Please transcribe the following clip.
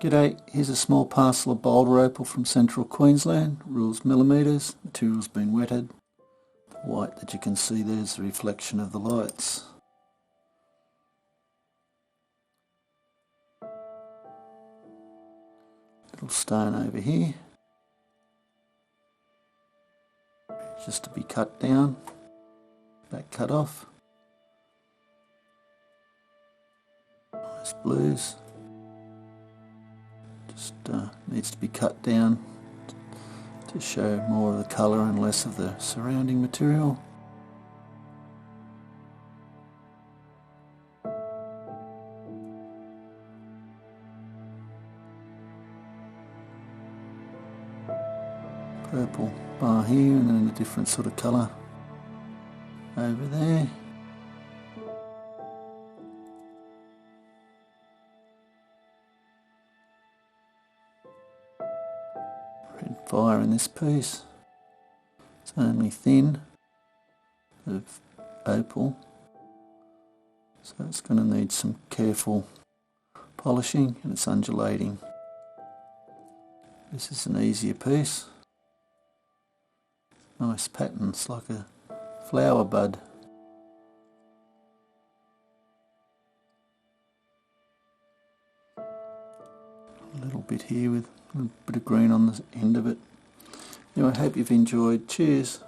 G'day, here's a small parcel of Boulder Opal from central Queensland, rules millimetres, material's been wetted. The white that you can see there is the reflection of the lights. Little stone over here, just to be cut down, back cut off. Nice blues. Just needs to be cut down to show more of the colour and less of the surrounding material. Purple bar here and then a different sort of colour over there. Red fire in this piece. It's only thin of opal, so it's going to need some careful polishing, and it's undulating. This is an easier piece. Nice pattern, it's like a flower bud. A little bit here with a little bit of green on the end of it. Anyway, I hope you've enjoyed. Cheers.